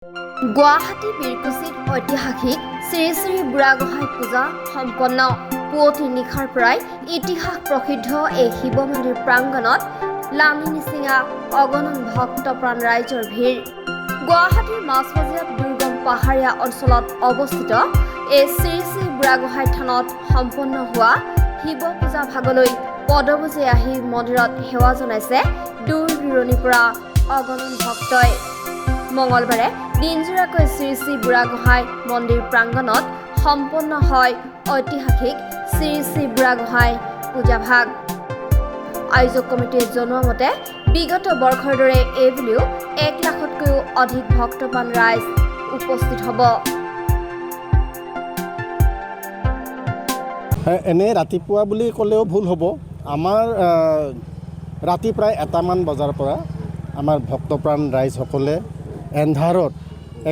গুৱাহাটী বীৰকুছিত ঐতিহাসিক শ্ৰী শ্ৰী বুঢ়াগোহাঁই পূজা সম্পন্ন। পুৱতি নিশাৰ পৰাই ইতিহাস প্ৰসিদ্ধ এই শিৱ মন্দিৰ প্ৰাংগণত লানি নিচিঙা অগণন ভক্তপ্ৰাণ ৰাইজৰ ভিৰ। গুৱাহাটীৰ মাজমজিয়াত দুৰ্গম পাহাৰীয়া অঞ্চলত অৱস্থিত এই শ্ৰী শ্ৰী বুঢ়াগোহাঁই থানত সম্পন্ন হোৱা শিৱ পূজা ভাগলৈ পদবজে আহি মন্দিৰত সেৱা জনাইছে দূৰ দূৰণিৰ পৰা অগণন ভক্তই। মঙলবাৰে দিনজোৰাকৈ শ্ৰী শ্ৰী বুঢ়াগোহাঁই মন্দিৰ প্ৰাংগণত সম্পন্ন হয় ঐতিহাসিক শ্ৰী শ্ৰী বুঢ়াগোহাঁই পূজাভাগ। আয়োজক কমিটিয়ে জনোৱা মতে বিগত বৰ্ষৰ দৰে এইবুলিও 1 লাখতকৈও অধিক ভক্তপ্ৰাণ ৰাইজ উপস্থিত হ'ব। এনে ৰাতিপুৱা বুলি ক'লেও ভুল হ'ব। আমাৰ ৰাতি প্ৰায় 1টামান বজাৰ পৰা আমাৰ ভক্তপ্ৰাণ ৰাইজসকলে এন্ধাৰত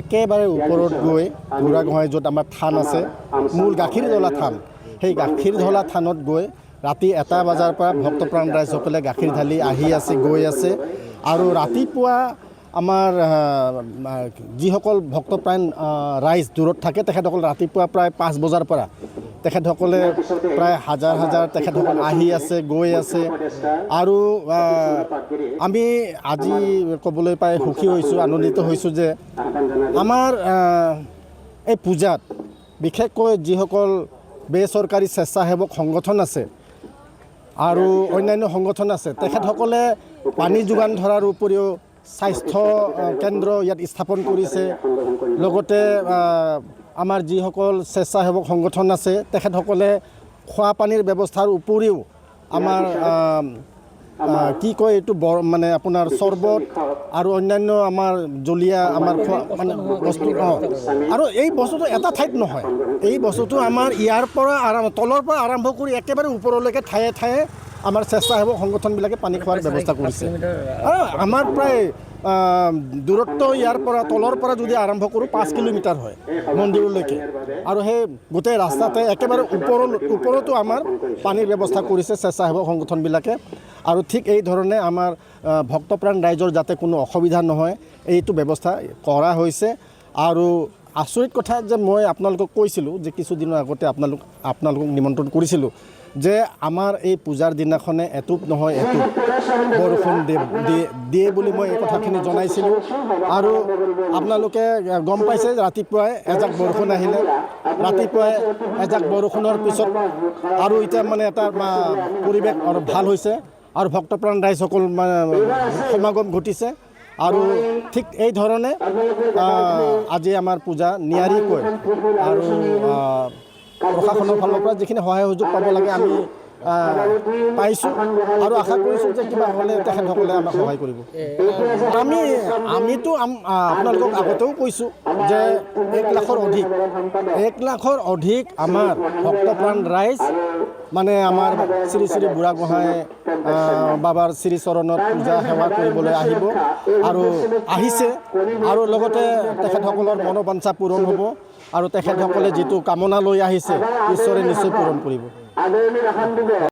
একেবাৰে ওপৰত গৈ বুঢ়াগোহাঁই য'ত আমাৰ থান আছে, মূল গাখীৰ ঢলা থান, সেই গাখীৰ ঢলা থানত গৈ ৰাতি 1টা বজাৰ পৰা ভক্তপ্ৰাণ ৰাইজসকলে গাখীৰ ঢালি আহি আছে, গৈ আছে। আৰু ৰাতিপুৱা আমাৰ যিসকল ভক্তপ্ৰাণ ৰাইজ দূৰত থাকে তেখেতসকল ৰাতিপুৱা প্ৰায় 5 বজাৰ পৰা তেখেতসকলে প্ৰায় হাজাৰ হাজাৰ তেখেতসকল আহি আছে, গৈ আছে। আৰু আমি আজি ক'বলৈ পাই সুখী হৈছোঁ, আনন্দিত হৈছোঁ যে আমাৰ এই পূজাত বিশেষকৈ যিসকল বেচৰকাৰী স্বেচ্ছাসেৱক সংগঠন আছে আৰু অন্যান্য সংগঠন আছে, তেখেতসকলে পানী যোগান ধৰাৰ উপৰিও স্বাস্থ্য কেন্দ্ৰ ইয়াত স্থাপন কৰিছে। লগতে আমাৰ যিসকল স্বেচ্ছাসেৱক সংগঠন আছে তেখেতসকলে খোৱা পানীৰ ব্যৱস্থাৰ উপৰিও আমাৰ কি কয় এইটো মানে আপোনাৰ চৰ্বত আৰু অন্যান্য আমাৰ জলীয়া আমাৰ খোৱা মানে বস্তু আৰু এই বস্তুটো এটা ঠাইত নহয়, এই বস্তুটো আমাৰ ইয়াৰ পৰা তলৰ পৰা আৰম্ভ কৰি একেবাৰে ওপৰলৈকে ঠায়ে ঠায়ে আমাৰ স্বেচ্ছাসেৱক সংগঠনবিলাকে পানী খোৱাৰ ব্যৱস্থা কৰিছে। আৰু আমাৰ প্ৰায় দূৰত্ব ইয়াৰ পৰা তলৰ পৰা যদি আৰম্ভ কৰোঁ 5 কিলোমিটাৰ হয় মন্দিৰলৈকে। আৰু সেই গোটেই ৰাস্তাতে একেবাৰে ওপৰতো আমাৰ পানীৰ ব্যৱস্থা কৰিছে স্বেচ্ছাসেৱক সংগঠনবিলাকে। আৰু ঠিক এই ধৰণে আমাৰ ভক্তপ্ৰাণ ৰাইজৰ যাতে কোনো অসুবিধা নহয় এইটো ব্যৱস্থা কৰা হৈছে। আৰু আচৰিত কথা যে মই আপোনালোকক কৈছিলোঁ যে কিছুদিনৰ আগতে আপোনালোকক নিমন্ত্ৰণ কৰিছিলোঁ যে আমাৰ এই পূজাৰ দিনাখনে এটুপ নহয় এটুপ বৰষুণ দিয়ে বুলি মই এই কথাখিনি জনাইছিলোঁ। আৰু আপোনালোকে গম পাইছে ৰাতিপুৱাই এজাক বৰষুণ আহিলে, ৰাতিপুৱাই এজাক বৰষুণৰ পিছত আৰু এতিয়া মানে এটা পৰিৱেশ আৰু ভাল হৈছে আৰু ভক্তপ্ৰাণ ৰাইজসকল মানে সমাগম ঘটিছে। আৰু ঠিক এই ধৰণে আজি আমাৰ পূজা নিয়াৰিকৈ আৰু প্ৰশাসনৰ ফালৰ পৰা যিখিনি সহায় সুযোগ পাব লাগে আমি পাইছোঁ আৰু আশা কৰিছোঁ যে কিবা হ'লে তেখেতসকলে আমাক সহায় কৰিব। আমিতো আপোনালোকক আগতেও কৈছোঁ যে 1 লাখৰ অধিক আমাৰ ভক্তপ্ৰাণ ৰাইজ মানে আমাৰ শ্ৰী শ্ৰী বুঢ়াগোহাঁই বাবাৰ শ্ৰীচৰণত পূজা সেৱা কৰিবলৈ আহিব আৰু আহিছে। আৰু লগতে তেখেতসকলৰ মনোবাঞ্ছা পূৰণ হ'ব আৰু তেখেতসকলে যিটো কামনা লৈ আহিছে ঈশ্বৰে নিশ্চয় পূৰণ কৰিব।